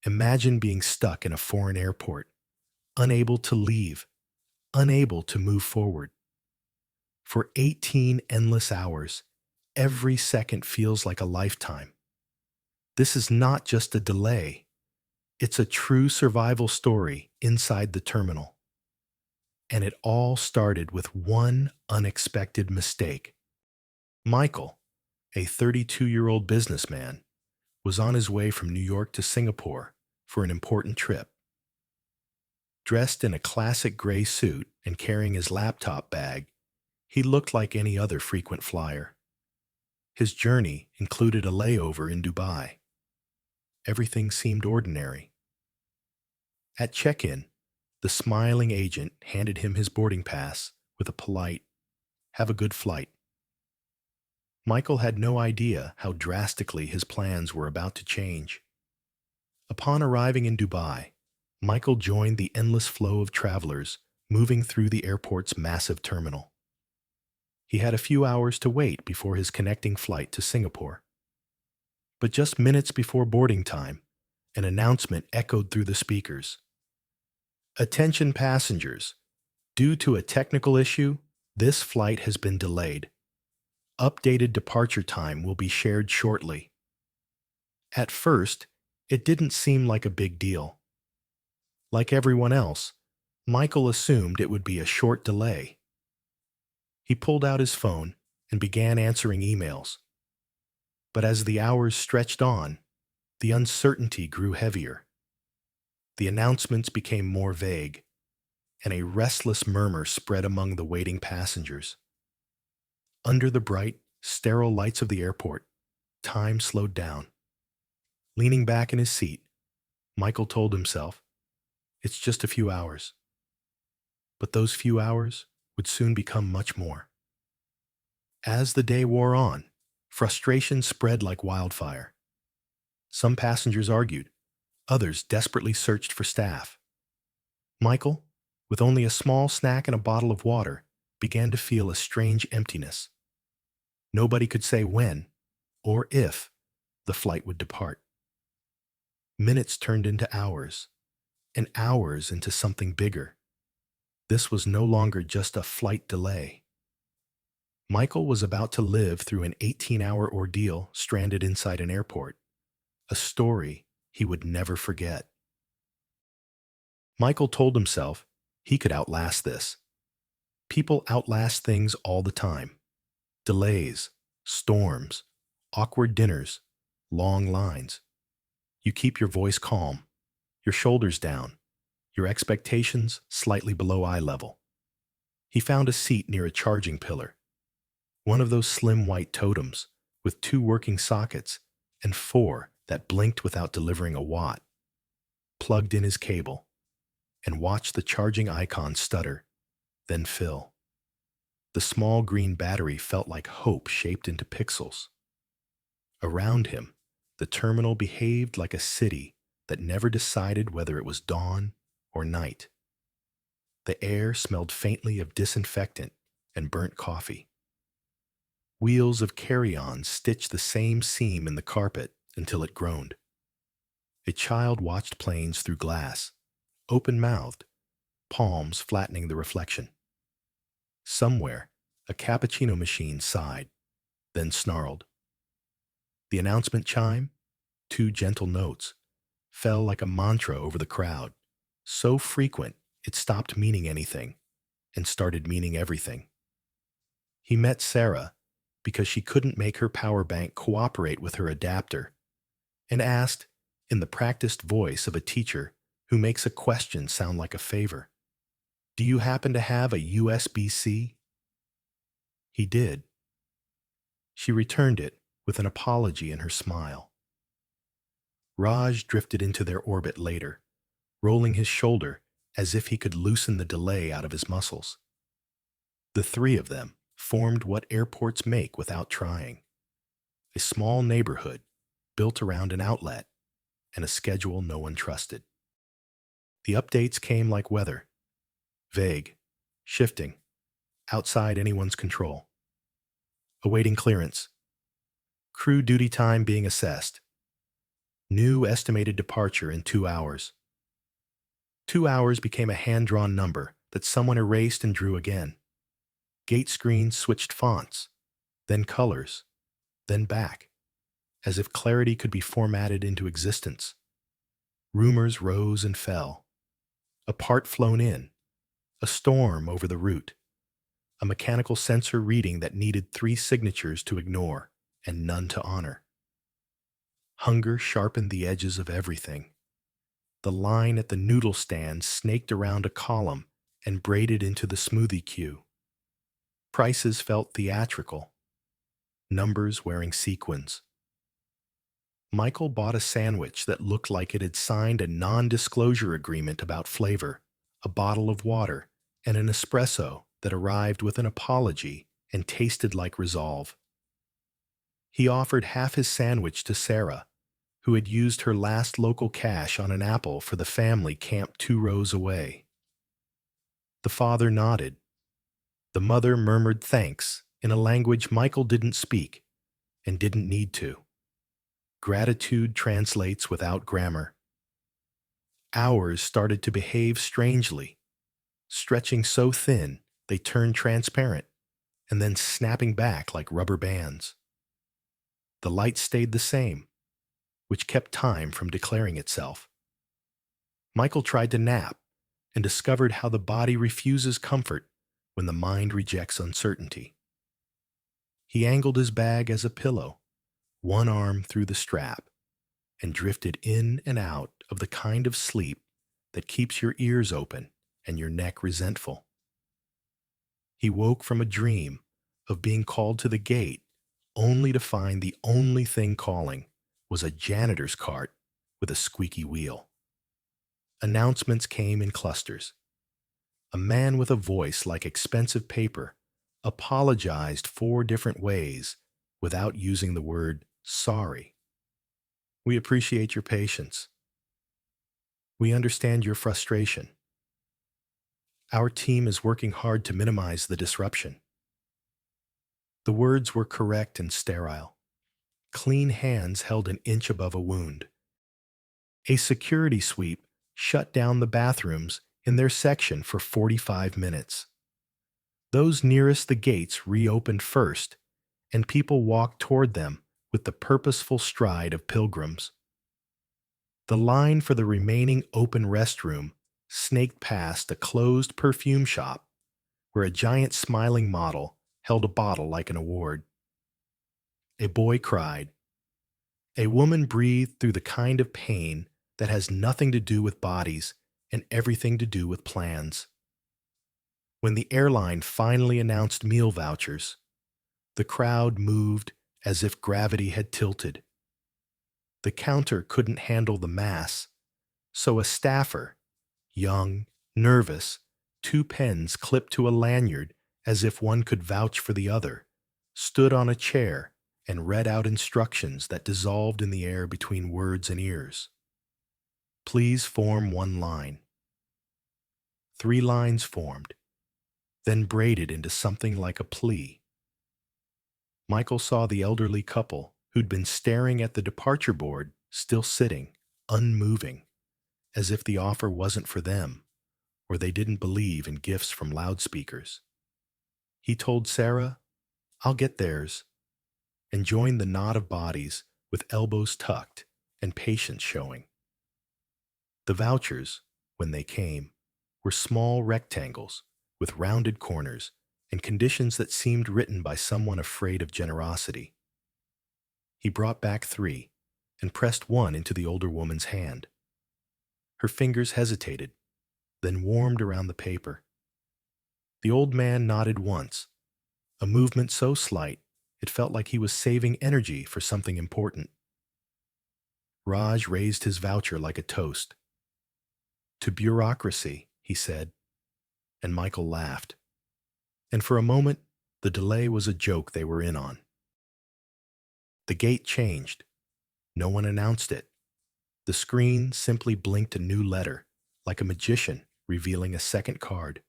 Imagine being stuck in a foreign airport, unable to leave, unable to move forward. For 18 endless hours, every second feels like a lifetime. This is not just a delay, it's a true survival story inside the terminal. And it all started with one unexpected mistake. Michael, a 32-year-old businessman, was on his way from New York to Singapore for an important trip. Dressed in a classic gray suit and carrying his laptop bag, he looked like any other frequent flyer. His journey included a layover in Dubai. Everything seemed ordinary. At check-in, the smiling agent handed him his boarding pass with a polite, "Have a good flight." Michael had no idea how drastically his plans were about to change. Upon arriving in Dubai, Michael joined the endless flow of travelers moving through the airport's massive terminal. He had a few hours to wait before his connecting flight to Singapore. But just minutes before boarding time, an announcement echoed through the speakers. "Attention passengers, due to a technical issue, this flight has been delayed. Updated departure time will be shared shortly." At first, it didn't seem like a big deal. Like everyone else, Michael assumed it would be a short delay. He pulled out his phone and began answering emails. But as the hours stretched on, the uncertainty grew heavier. The announcements became more vague, and a restless murmur spread among the waiting passengers. Under the bright, sterile lights of the airport, time slowed down. Leaning back in his seat, Michael told himself, "It's just a few hours." But those few hours would soon become much more. As the day wore on, frustration spread like wildfire. Some passengers argued, others desperately searched for staff. Michael, with only a small snack and a bottle of water, began to feel a strange emptiness. Nobody could say when, or if, the flight would depart. Minutes turned into hours, and hours into something bigger. This was no longer just a flight delay. Michael was about to live through an 18-hour ordeal stranded inside an airport, a story he would never forget. Michael told himself he could outlast this. People outlast things all the time. Delays, storms, awkward dinners, long lines. You keep your voice calm, your shoulders down, your expectations slightly below eye level. He found a seat near a charging pillar, one of those slim white totems with 2 working sockets and 4 that blinked without delivering a watt. Plugged in his cable and watched the charging icon stutter, then fill. The small green battery felt like hope shaped into pixels. Around him, the terminal behaved like a city that never decided whether it was dawn or night. The air smelled faintly of disinfectant and burnt coffee. Wheels of carry-on stitched the same seam in the carpet until it groaned. A child watched planes through glass, open-mouthed, palms flattening the reflection. Somewhere, a cappuccino machine sighed, then snarled. The announcement chime, 2 gentle notes, fell like a mantra over the crowd, so frequent it stopped meaning anything and started meaning everything. He met Sarah because she couldn't make her power bank cooperate with her adapter, and asked, in the practiced voice of a teacher who makes a question sound like a favor, "Do you happen to have a USB-C?" He did. She returned it with an apology in her smile. Raj drifted into their orbit later, rolling his shoulder as if he could loosen the delay out of his muscles. The 3 of them formed what airports make without trying. A small neighborhood built around an outlet and a schedule no one trusted. The updates came like weather, vague, shifting, outside anyone's control. Awaiting clearance. Crew duty time being assessed. New estimated departure in 2 hours. 2 hours became a hand-drawn number that someone erased and drew again. Gate screens switched fonts, then colors, then back, as if clarity could be formatted into existence. Rumors rose and fell. A part flown in, a storm over the route, a mechanical sensor reading that needed 3 signatures to ignore and none to honor. Hunger sharpened the edges of everything. The line at the noodle stand snaked around a column and braided into the smoothie queue. Prices felt theatrical, numbers wearing sequins. Michael bought a sandwich that looked like it had signed a non-disclosure agreement about flavor, a bottle of water, and an espresso that arrived with an apology and tasted like resolve. He offered half his sandwich to Sarah, who had used her last local cash on an apple for the family camped 2 rows away. The father nodded. The mother murmured thanks in a language Michael didn't speak and didn't need to. Gratitude translates without grammar. Hours started to behave strangely, stretching so thin they turned transparent and then snapping back like rubber bands. The light stayed the same, which kept time from declaring itself. Michael tried to nap and discovered how the body refuses comfort when the mind rejects uncertainty. He angled his bag as a pillow, one arm through the strap, and drifted in and out of the kind of sleep that keeps your ears open and your neck resentful. He woke from a dream of being called to the gate only to find the only thing calling was a janitor's cart with a squeaky wheel. Announcements came in clusters. A man with a voice like expensive paper apologized 4 different ways without using the word sorry. We appreciate your patience. We understand your frustration. Our team is working hard to minimize the disruption. The words were correct and sterile. Clean hands held an inch above a wound. A security sweep shut down the bathrooms in their section for 45 minutes. Those nearest the gates reopened first, and people walked toward them with the purposeful stride of pilgrims. The line for the remaining open restroom snaked past a closed perfume shop where a giant smiling model held a bottle like an award. A boy cried. A woman breathed through the kind of pain that has nothing to do with bodies and everything to do with plans. When the airline finally announced meal vouchers, the crowd moved as if gravity had tilted. The counter couldn't handle the mass, so a staffer, young, nervous, 2 pens clipped to a lanyard as if one could vouch for the other, stood on a chair and read out instructions that dissolved in the air between words and ears. Please form 1 line. 3 lines formed, then braided into something like a plea. Michael saw the elderly couple who'd been staring at the departure board still sitting, unmoving, as if the offer wasn't for them, or they didn't believe in gifts from loudspeakers. He told Sarah, "I'll get theirs," and joined the knot of bodies with elbows tucked and patience showing. The vouchers, when they came, were small rectangles with rounded corners and conditions that seemed written by someone afraid of generosity. He brought back 3 and pressed one into the older woman's hand. Her fingers hesitated, then warmed around the paper. The old man nodded once, a movement so slight it felt like he was saving energy for something important. Raj raised his voucher like a toast. "To bureaucracy," he said, and Michael laughed. And for a moment, the delay was a joke they were in on. The gate changed. No one announced it. The screen simply blinked a new letter, like a magician revealing a second card.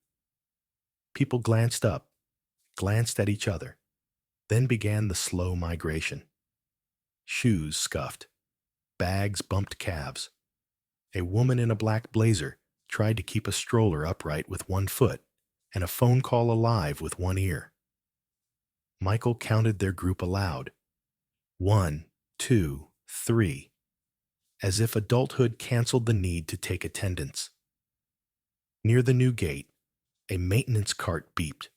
People glanced up, glanced at each other, then began the slow migration. Shoes scuffed. Bags bumped calves. A woman in a black blazer tried to keep a stroller upright with one foot and a phone call alive with one ear. Michael counted their group aloud. 1, 2, 3, as if adulthood canceled the need to take attendance. Near the new gate, a maintenance cart beeped,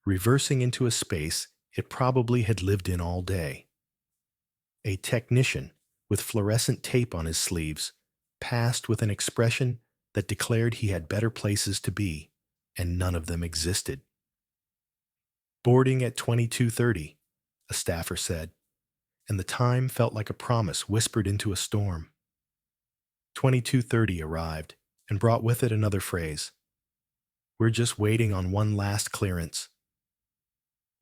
reversing into a space it probably had lived in all day. A technician, with fluorescent tape on his sleeves, passed with an expression that declared he had better places to be, and none of them existed. "Boarding at 22:30, a staffer said, and the time felt like a promise whispered into a storm. 22:30 arrived and brought with it another phrase. "We're just waiting on one last clearance."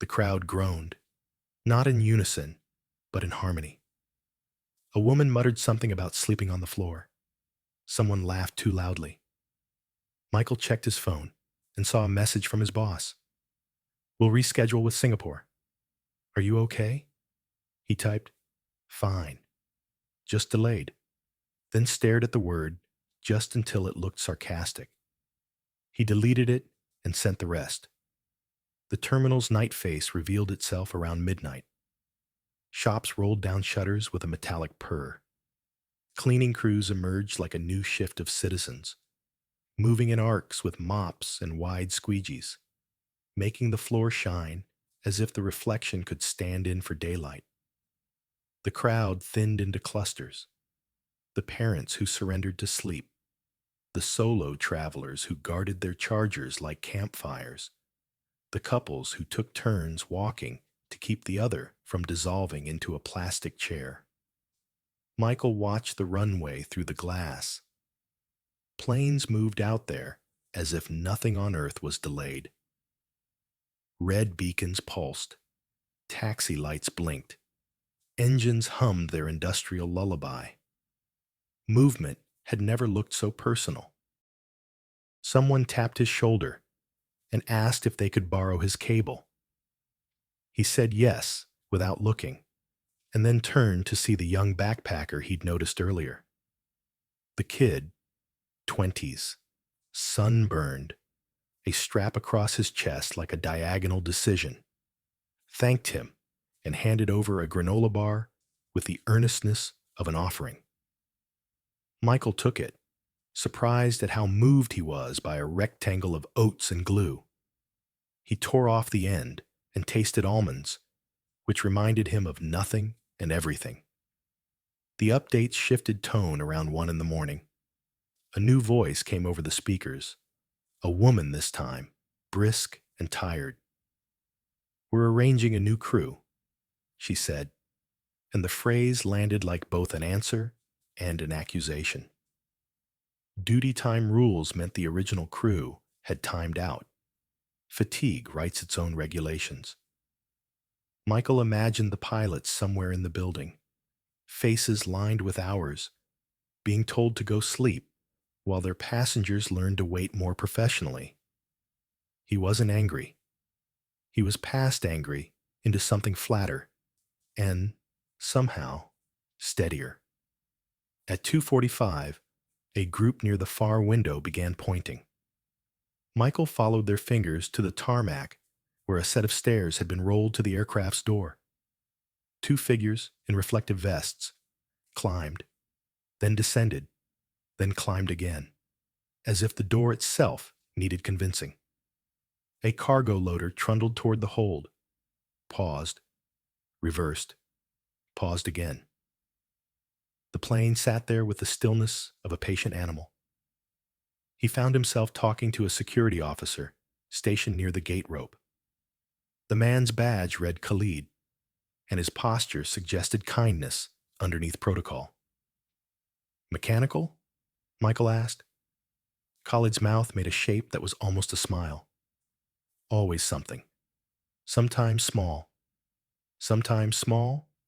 The crowd groaned, not in unison, but in harmony. A woman muttered something about sleeping on the floor. Someone laughed too loudly. Michael checked his phone and saw a message from his boss. "We'll reschedule with Singapore. Are you okay?" He typed, "Fine. Just delayed," then stared at the word just until it looked sarcastic. He deleted it and sent the rest. The terminal's night face revealed itself around midnight. Shops rolled down shutters with a metallic purr. Cleaning crews emerged like a new shift of citizens, moving in arcs with mops and wide squeegees, making the floor shine as if the reflection could stand in for daylight. The crowd thinned into clusters. The parents who surrendered to sleep, the solo travelers who guarded their chargers like campfires, the couples who took turns walking to keep the other from dissolving into a plastic chair. Michael watched the runway through the glass. Planes moved out there as if nothing on Earth was delayed. Red beacons pulsed. Taxi lights blinked. Engines hummed their industrial lullaby. Movement had never looked so personal. Someone tapped his shoulder and asked if they could borrow his cable. He said yes without looking, and then turned to see the young backpacker he'd noticed earlier. The kid, 20s, sunburned, a strap across his chest like a diagonal decision, thanked him and handed over a granola bar with the earnestness of an offering. Michael took it, surprised at how moved he was by a rectangle of oats and glue. He tore off the end and tasted almonds, which reminded him of nothing and everything. The updates shifted tone around 1 in the morning. A new voice came over the speakers, a woman this time, brisk and tired. "We're arranging a new crew," she said, and the phrase landed like both an answer and an accusation. Duty time rules meant the original crew had timed out. Fatigue writes its own regulations. Michael imagined the pilots somewhere in the building, faces lined with hours, being told to go sleep while their passengers learned to wait more professionally. He wasn't angry. He was past angry into something flatter and, somehow, steadier. At 2:45, a group near the far window began pointing. Michael followed their fingers to the tarmac where a set of stairs had been rolled to the aircraft's door. 2 figures in reflective vests climbed, then descended, then climbed again, as if the door itself needed convincing. A cargo loader trundled toward the hold, paused, reversed, paused again. The plane sat there with the stillness of a patient animal. He found himself talking to a security officer stationed near the gate rope. The man's badge read Khalid, and his posture suggested kindness underneath protocol. "Mechanical?" Michael asked. Khalid's mouth made a shape that was almost a smile. "Always something. Sometimes small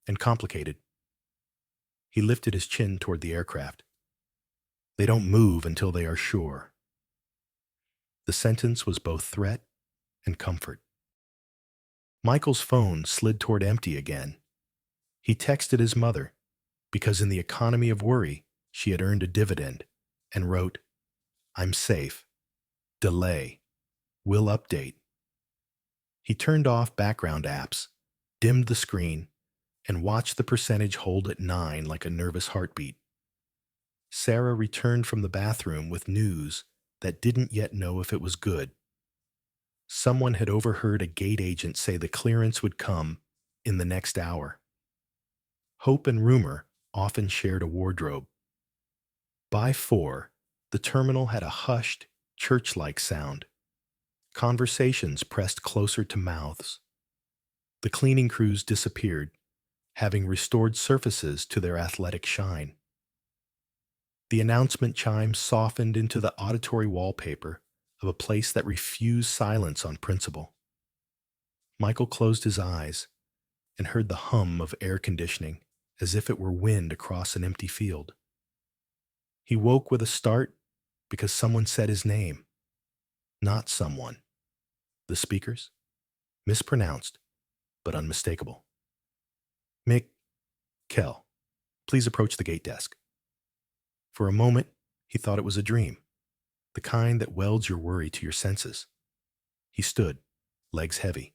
and complicated." He lifted his chin toward the aircraft. "They don't move until they are sure." The sentence was both threat and comfort. Michael's phone slid toward empty again. He texted his mother, because in the economy of worry, she had earned a dividend, and wrote, "I'm safe. Delay. Will update." He turned off background apps, dimmed the screen, and watched the percentage hold at 9 like a nervous heartbeat. Sarah returned from the bathroom with news that didn't yet know if it was good. Someone had overheard a gate agent say the clearance would come in the next hour. Hope and rumor often shared a wardrobe. By 4, the terminal had a hushed, church-like sound. Conversations pressed closer to mouths. The cleaning crews disappeared, having restored surfaces to their athletic shine. The announcement chime softened into the auditory wallpaper of a place that refused silence on principle. Michael closed his eyes and heard the hum of air conditioning as if it were wind across an empty field. He woke with a start because someone said his name. Not someone. The speakers? Mispronounced, but unmistakable. "Mick Kell, please approach the gate desk." For a moment, he thought it was a dream, the kind that welds your worry to your senses. He stood, legs heavy,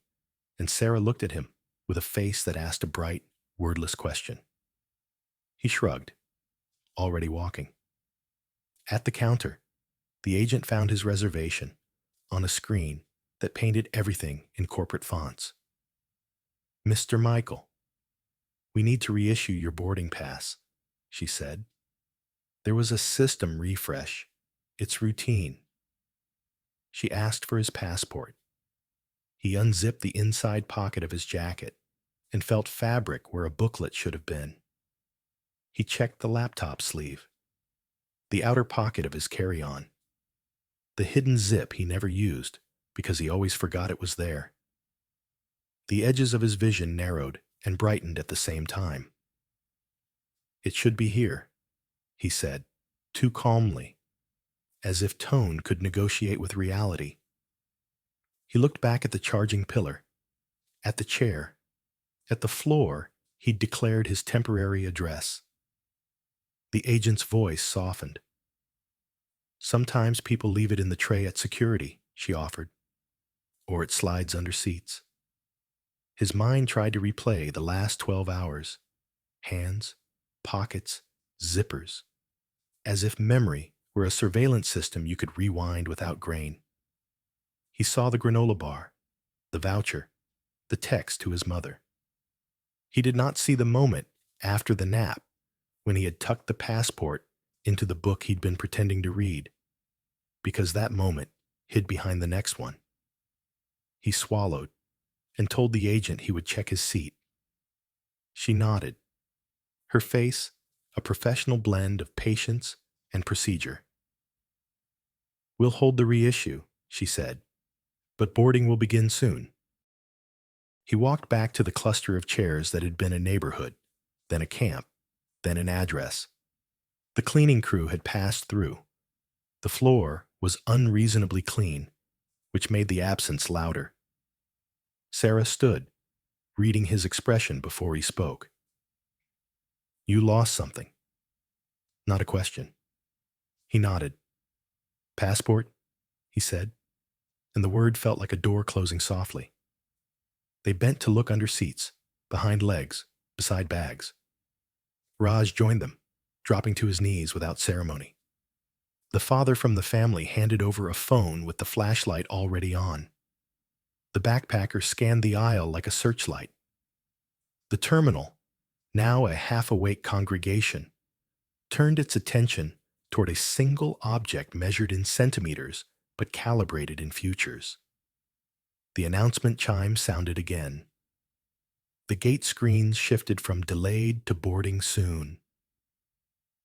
and Sarah looked at him with a face that asked a bright, wordless question. He shrugged, already walking. At the counter, the agent found his reservation on a screen that painted everything in corporate fonts. "Mr. Michael, we need to reissue your boarding pass," she said. There was a system refresh. It's routine. She asked for his passport. He unzipped the inside pocket of his jacket and felt fabric where a booklet should have been. He checked the laptop sleeve, the outer pocket of his carry-on, the hidden zip he never used because he always forgot it was there. The edges of his vision narrowed and brightened at the same time. "It should be here," he said, too calmly, as if tone could negotiate with reality. He looked back at the charging pillar, at the chair, at the floor he'd declared his temporary address. The agent's voice softened. "Sometimes people leave it in the tray at security," she offered, "or it slides under seats." His mind tried to replay the last 12 hours. Hands, pockets, zippers. As if memory were a surveillance system you could rewind without grain. He saw the granola bar, the voucher, the text to his mother. He did not see the moment after the nap when he had tucked the passport into the book he'd been pretending to read, because that moment hid behind the next one. He swallowed and told the agent he would check his seat. She nodded, her face a professional blend of patience and procedure. "We'll hold the reissue," she said, "but boarding will begin soon." He walked back to the cluster of chairs that had been a neighborhood, then a camp, then an address. The cleaning crew had passed through. The floor was unreasonably clean, which made the absence louder. Sarah stood, reading his expression before he spoke. "You lost something." Not a question. He nodded. "Passport?" he said, and the word felt like a door closing softly. They bent to look under seats, behind legs, beside bags. Raj joined them, dropping to his knees without ceremony. The father from the family handed over a phone with the flashlight already on. The backpacker scanned the aisle like a searchlight. The terminal, now a half-awake congregation, turned its attention toward a single object measured in centimeters but calibrated in futures. The announcement chime sounded again. The gate screens shifted from delayed to boarding soon.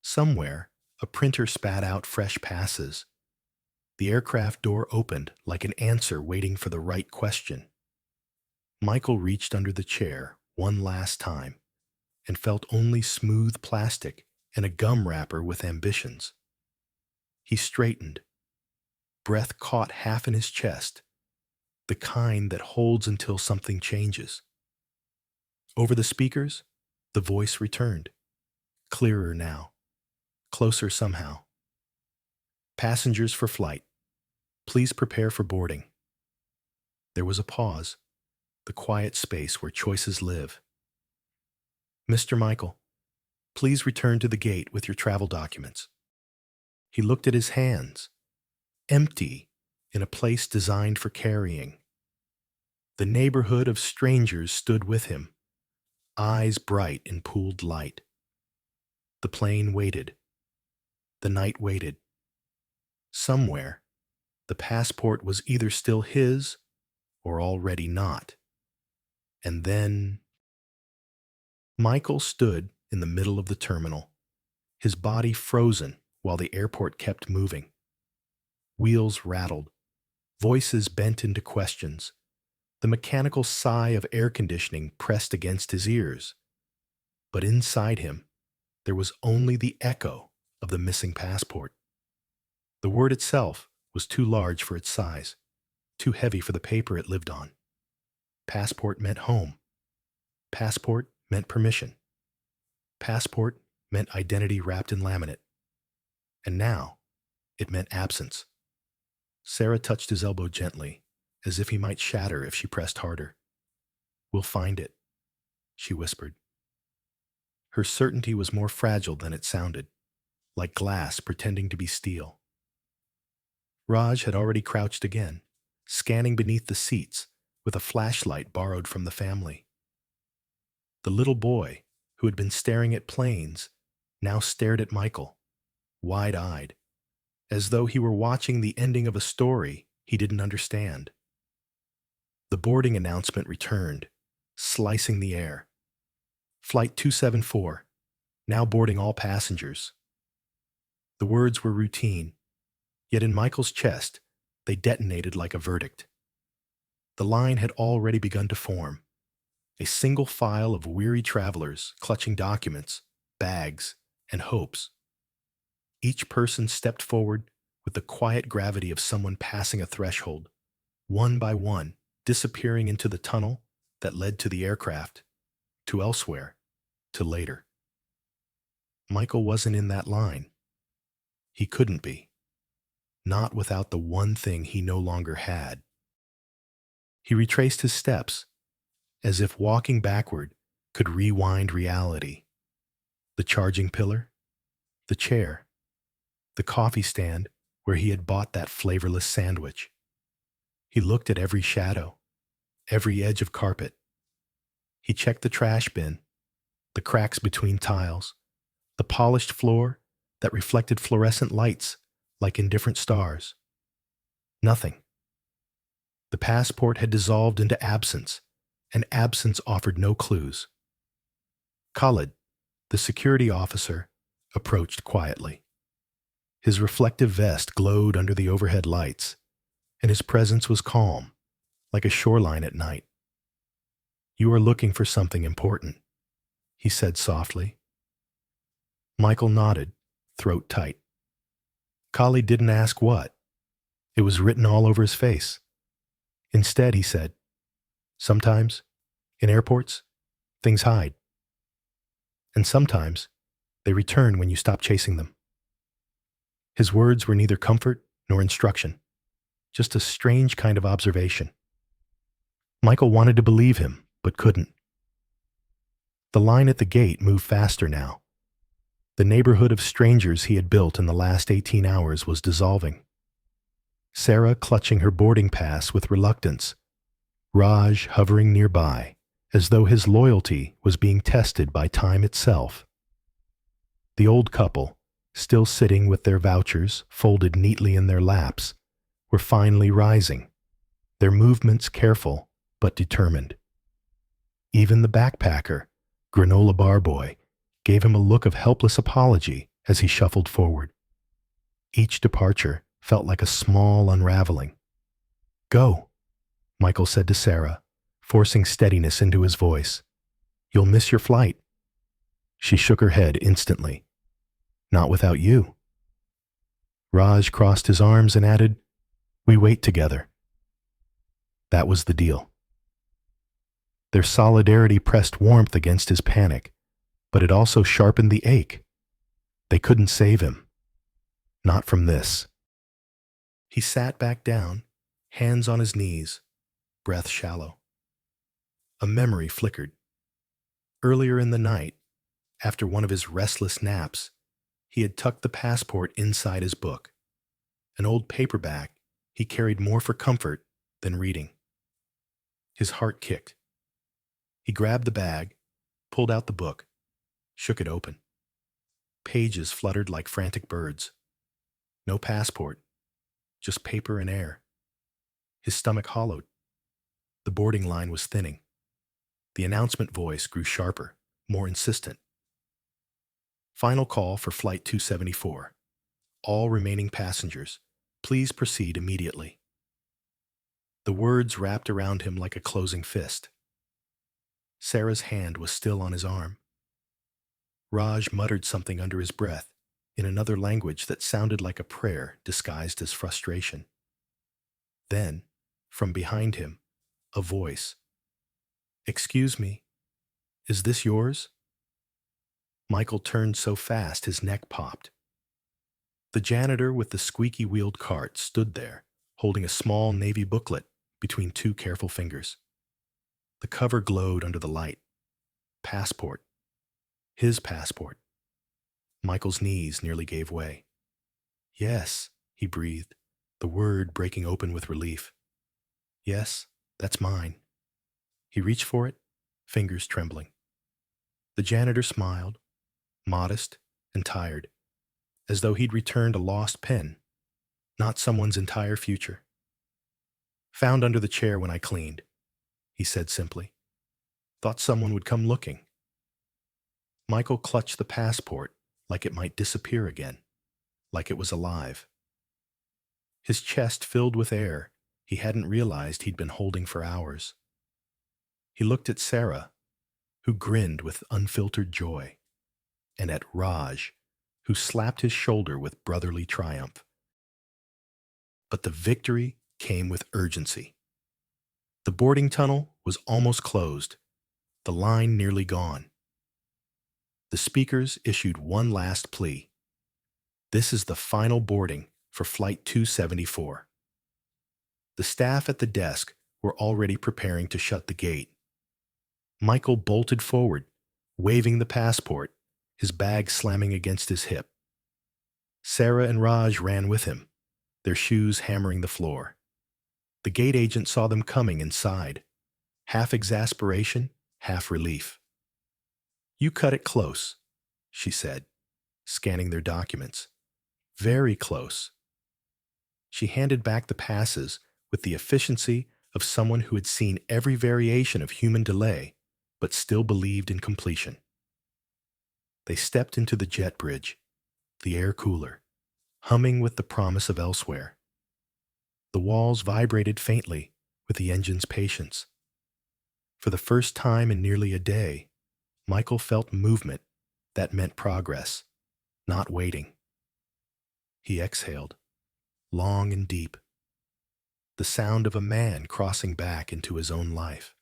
Somewhere, a printer spat out fresh passes. The aircraft door opened like an answer waiting for the right question. Michael reached under the chair one last time and felt only smooth plastic and a gum wrapper with ambitions. He straightened. Breath caught half in his chest, the kind that holds until something changes. Over the speakers, the voice returned, Clearer now. Closer somehow. Passengers for flight. Please prepare for boarding. There was a pause, the quiet space where choices live. Mr. Michael, please return to the gate with your travel documents. He looked at his hands, empty in a place designed for carrying. The neighborhood of strangers stood with him, eyes bright in pooled light. The plane waited. The night waited. Somewhere, the passport was either still his or already not. And then Michael stood in the middle of the terminal, his body frozen while the airport kept moving. Wheels rattled, voices bent into questions. The mechanical sigh of air conditioning pressed against his ears. But inside him, there was only the echo of the missing passport. The word itself was too large for its size, too heavy for the paper it lived on. Passport meant home. Passport meant permission. Passport meant identity wrapped in laminate. And now, it meant absence. Sarah touched his elbow gently, as if he might shatter if she pressed harder. "We'll find it," she whispered. Her certainty was more fragile than it sounded, like glass pretending to be steel. Raj had already crouched again, scanning beneath the seats with a flashlight borrowed from the family. The little boy, who had been staring at planes, now stared at Michael, wide-eyed, as though he were watching the ending of a story he didn't understand. The boarding announcement returned, slicing the air. Flight 274, now boarding all passengers. The words were routine, yet in Michael's chest, they detonated like a verdict. The line had already begun to form, a single file of weary travelers clutching documents, bags, and hopes. Each person stepped forward with the quiet gravity of someone passing a threshold, one by one, disappearing into the tunnel that led to the aircraft, to elsewhere, to later. Michael wasn't in that line. He couldn't be. Not without the one thing he no longer had. He retraced his steps, as if walking backward could rewind reality. The charging pillar, the chair, the coffee stand where he had bought that flavorless sandwich. He looked at every shadow, every edge of carpet. He checked the trash bin, the cracks between tiles, the polished floor that reflected fluorescent lights like indifferent stars. Nothing. The passport had dissolved into absence, and absence offered no clues. Khalid, the security officer, approached quietly. His reflective vest glowed under the overhead lights, and his presence was calm, like a shoreline at night. "You are looking for something important," he said softly. Michael nodded, throat tight. Khalid didn't ask what. It was written all over his face. Instead, he said, "Sometimes, in airports, things hide. And sometimes, they return when you stop chasing them." His words were neither comfort nor instruction, just a strange kind of observation. Michael wanted to believe him, but couldn't. The line at the gate moved faster now. The neighborhood of strangers he had built in the last 18 hours was dissolving. Sarah clutching her boarding pass with reluctance, Raj hovering nearby, as though his loyalty was being tested by time itself. The old couple, still sitting with their vouchers folded neatly in their laps, were finally rising, their movements careful but determined. Even the backpacker, granola bar boy, gave him a look of helpless apology as he shuffled forward. Each departure felt like a small unraveling. "Go," Michael said to Sarah, forcing steadiness into his voice. "You'll miss your flight." She shook her head instantly. "Not without you." Raj crossed his arms and added, "We wait together." That was the deal. Their solidarity pressed warmth against his panic, But it also sharpened the ache. They couldn't save him. Not from this. He sat back down, hands on his knees, breath shallow. A memory flickered. Earlier in the night, after one of his restless naps, he had tucked the passport inside his book, an old paperback he carried more for comfort than reading. His heart kicked. He grabbed the bag, pulled out the book, shook it open. Pages fluttered like frantic birds. No passport, just paper and air. His stomach hollowed. The boarding line was thinning. The announcement voice grew sharper, more insistent. Final call for Flight 274. All remaining passengers, please proceed immediately. The words wrapped around him like a closing fist. Sarah's hand was still on his arm. Raj muttered something under his breath in another language that sounded like a prayer disguised as frustration. Then, from behind him, a voice. "Excuse me, is this yours?" Michael turned so fast his neck popped. The janitor with the squeaky-wheeled cart stood there, holding a small navy booklet between two careful fingers. The cover glowed under the light. Passport. His passport. Michael's knees nearly gave way. "Yes," he breathed, the word breaking open with relief. "Yes, that's mine." He reached for it, fingers trembling. The janitor smiled, modest and tired, as though he'd returned a lost pen, not someone's entire future. "Found under the chair when I cleaned," he said simply. "Thought someone would come looking." Michael clutched the passport like it might disappear again, like it was alive. His chest filled with air he hadn't realized he'd been holding for hours. He looked at Sarah, who grinned with unfiltered joy, and at Raj, who slapped his shoulder with brotherly triumph. But the victory came with urgency. The boarding tunnel was almost closed, the line nearly gone. The speakers issued one last plea. This is the final boarding for Flight 274. The staff at the desk were already preparing to shut the gate. Michael bolted forward, waving the passport, his bag slamming against his hip. Sarah and Raj ran with him, their shoes hammering the floor. The gate agent saw them coming and sighed, half exasperation, half relief. "You cut it close," she said, scanning their documents. "Very close." She handed back the passes with the efficiency of someone who had seen every variation of human delay, but still believed in completion. They stepped into the jet bridge, the air cooler, humming with the promise of elsewhere. The walls vibrated faintly with the engine's patience. For the first time in nearly a day, Michael felt movement that meant progress, not waiting. He exhaled, long and deep, the sound of a man crossing back into his own life.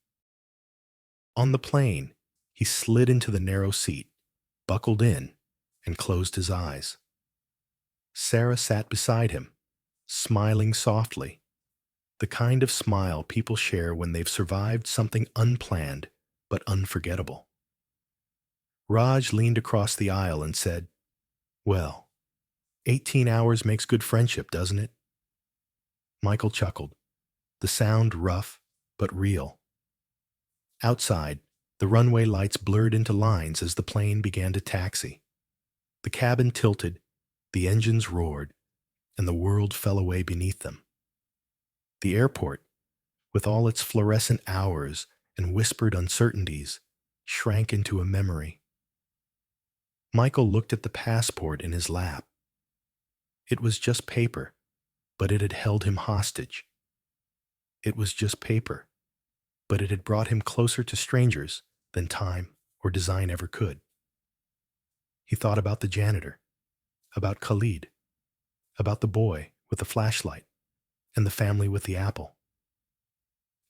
On the plane, he slid into the narrow seat, buckled in, and closed his eyes. Sarah sat beside him, smiling softly, the kind of smile people share when they've survived something unplanned but unforgettable. Raj leaned across the aisle and said, "Well, 18 hours makes good friendship, doesn't it?" Michael chuckled, the sound rough but real. Outside, the runway lights blurred into lines as the plane began to taxi. The cabin tilted, the engines roared, and the world fell away beneath them. The airport, with all its fluorescent hours and whispered uncertainties, shrank into a memory. Michael looked at the passport in his lap. It was just paper, but it had held him hostage. It was just paper, but it had brought him closer to strangers than time or design ever could. He thought about the janitor, about Khalid, about the boy with the flashlight, and the family with the apple.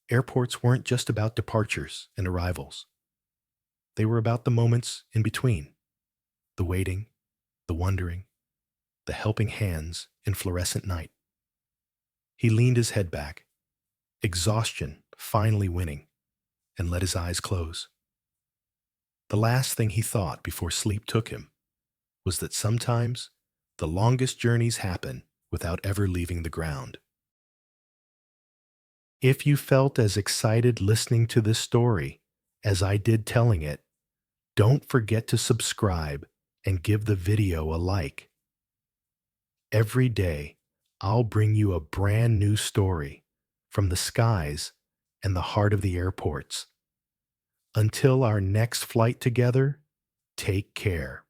Airports weren't just about departures and arrivals. They were about the moments in between, the waiting, the wondering, the helping hands in fluorescent night. He leaned his head back, exhaustion finally winning, and let his eyes close. The last thing he thought before sleep took him was that sometimes the longest journeys happen without ever leaving the ground. If you felt as excited listening to this story as I did telling it, don't forget to subscribe and give the video a like. Every day, I'll bring you a brand new story from the skies and the heart of the airports. Until our next flight together, take care.